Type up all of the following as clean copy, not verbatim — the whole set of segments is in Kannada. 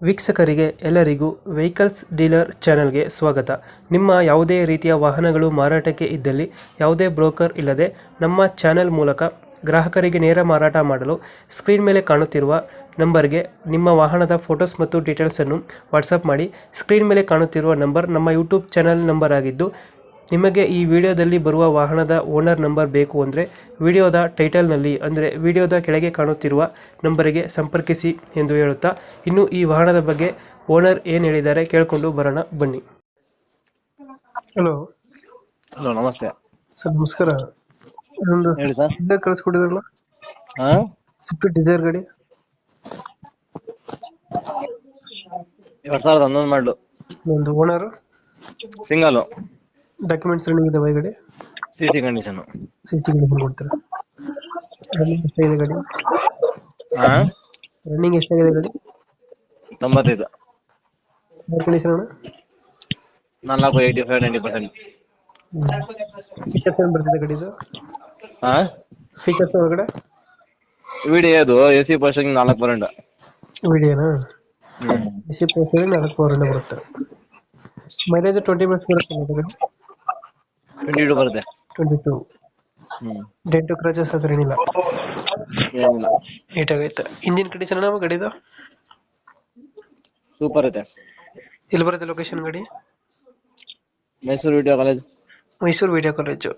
ವೀಕ್ಷಕರಿಗೆ ಎಲ್ಲರಿಗೂ ವೆಹಿಕಲ್ಸ್ ಡೀಲರ್ ಚಾನೆಲ್ಗೆ ಸ್ವಾಗತ. ನಿಮ್ಮ ಯಾವುದೇ ರೀತಿಯ ವಾಹನಗಳು ಮಾರಾಟಕ್ಕೆ ಇದ್ದಲ್ಲಿ ಯಾವುದೇ ಬ್ರೋಕರ್ ಇಲ್ಲದೆ ನಮ್ಮ ಚಾನೆಲ್ ಮೂಲಕ ಗ್ರಾಹಕರಿಗೆ ನೇರ ಮಾರಾಟ ಮಾಡಲು ಸ್ಕ್ರೀನ್ ಮೇಲೆ ಕಾಣುತ್ತಿರುವ ನಂಬರ್ಗೆ ನಿಮ್ಮ ವಾಹನದ ಫೋಟೋಸ್ ಮತ್ತು ಡೀಟೇಲ್ಸನ್ನು ವಾಟ್ಸಪ್ ಮಾಡಿ. ಸ್ಕ್ರೀನ್ ಮೇಲೆ ಕಾಣುತ್ತಿರುವ ನಂಬರ್ ನಮ್ಮ ಯೂಟ್ಯೂಬ್ ಚಾನೆಲ್ ನಂಬರ್ ಆಗಿದ್ದು, ನಿಮಗೆ ಈ ವಿಡಿಯೋದಲ್ಲಿ ಬರುವ ವಾಹನದ ಓನರ್ ನಂಬರ್ ಬೇಕು ಅಂದರೆ ವಿಡಿಯೋದ ಟೈಟಲ್ನಲ್ಲಿ ಅಂದರೆ ವಿಡಿಯೋದ ಕೆಳಗೆ ಕಾಣುತ್ತಿರುವ ನಂಬರಿಗೆ ಸಂಪರ್ಕಿಸಿ ಎಂದು ಹೇಳುತ್ತಾ, ಇನ್ನು ಈ ವಾಹನದ ಬಗ್ಗೆ ಓನರ್ ಏನು ಹೇಳಿದ್ದಾರೆ ಕೇಳಿಕೊಂಡು ಬರೋಣ ಬನ್ನಿ. ಹಲೋ ಹಲೋ, ನಮಸ್ತೆ ಸರ್. ನಮಸ್ಕಾರ. ಒಂದು ಹೇಳಿ ಸರ್. ಡಿಸೈರ್ ಕಳಿಸ್ಕೊಟ್ಟಿದ್ರಲ್ಲ, ಹಾ, ಸ್ವಿಫ್ಟ್ ಡಿಸೈರ್ ಗಾಡಿ 2011 ಮಾಡಲು, ಒಂದು ಓನರ್ ಸಿಂಗಲ್, ಡಾಕ್ಯುಮೆಂಟ್ಸ್ ರನ್ನಿಂಗ್ ಇದೆ ಗಾಡಿ ಸಿಸಿ ಕಂಡೀಷನ್. ಸಿಟಿ ಕಂಡೀಷನ್ ಕೊಡ್ತಾರೆ. ರನ್ನಿಂಗ್ ಎಷ್ಟಾಗಿದೆ ಗಾಡಿ? ಹಾ, ರನ್ನಿಂಗ್ ಎಷ್ಟಾಗಿದೆ ಗಾಡಿ? 95, ಏರ್ ಕಂಡೀಷನ್ ಅಣ್ಣ? 85-90%. ಫೀಚರ್ಸ್ ಏನು ಬರ್ತಿದೆ ಗಾಡಿದು? ಹಾ, ಫೀಚರ್ಸ್ ಒಳಗಡೆ ವಿಡಿಯೋ ಅದು AC ಪೋಸ್ಟಿಂಗ್ 4%. ವಿಡಿಯೋನಾ? ಎಸಿ ಪೋಸ್ಟಲ್ಲಿ 4 ಪವರ್ ಬರುತ್ತೆ. ಮೈಲೇಜ್ 20 ಪ್ಲಸ್ ಬರುತ್ತೆ ಗಾಡಿ? 22 ಬರುತ್ತೆ. 22. ಡೆಂಟು ಕ್ರಾಚಸ್ ಹತ್ರ ಏನಿಲ್ಲ, ಏನಿಲ್ಲ, ನೀಟಾಗೈತೆ. ಇಂಜಿನ್ ಕಂಡೀಷನ್ ನಮ್ಮ ಗಾಡಿದು ಸೂಪರ್ ಐತೆ. ಎಲ್ಲಿ ಬರುತ್ತೆ ಲೊಕೇಶನ್ ಗಾಡಿ? Mysuru video college. Mysuru video college.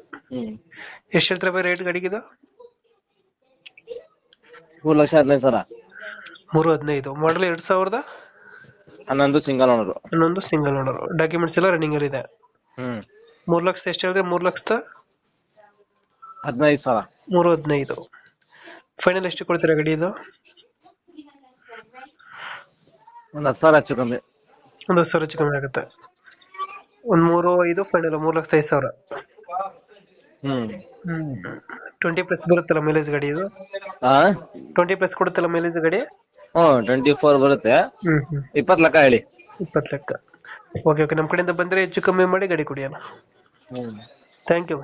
ಎಷ್ಟು ಹೇಳ್ತಾರೆ ರೇಟ್ ಗಾಡಿಗಿದು? 3,15,000. 315. ಮಾಡಲ್ 2011 single owner. 11 single owner. Documents ಎಲ್ಲ ರನ್ನಿಂಗ್ ಇದೆ. 3 ಲಕ್ಷ ಎಷ್ಟು ಹೇಳಿದ್ರೆ? 3,15,000. 315. ಫೈನಲ್ ಎಷ್ಟು ಕೊಡ್ತೀರಾ ಗಾಡಿ ಇದು? ಒಂದು 10,000 ಹೆಚ್ಚು ಕಮ್ಮಿ. ಒಂದು 10,000 ಹೆಚ್ಚು ಕಮ್ಮಿ ಆಗುತ್ತೆ. ಒಂದು 3.5 ಫೈನಲ್, 3,05,000. 20 ಪ್ಲಸ್ ಬರುತ್ತಲ್ಲ ಮೈಲೇಜ್ ಗಾಡಿ ಇದು? 20 ಪ್ಲಸ್ ಕೊಡುತ್ತಲ್ಲ ಮೈಲೇಜ್ ಗಾಡಿ? 24 ಬರುತ್ತೆ. 20 ಲಕ್ಷ ಹೇಳಿ. 20 ಲಕ್ಷ. ಓಕೆ, ನಮ್ಮ ಕಡೆಯಿಂದ ಬಂದರೆ ಹೆಚ್ಚು ಕಮ್ಮಿ ಮಾಡಿ ಗಾಡಿ ಕೊಡಿ ಅಣ್ಣ. Thank you.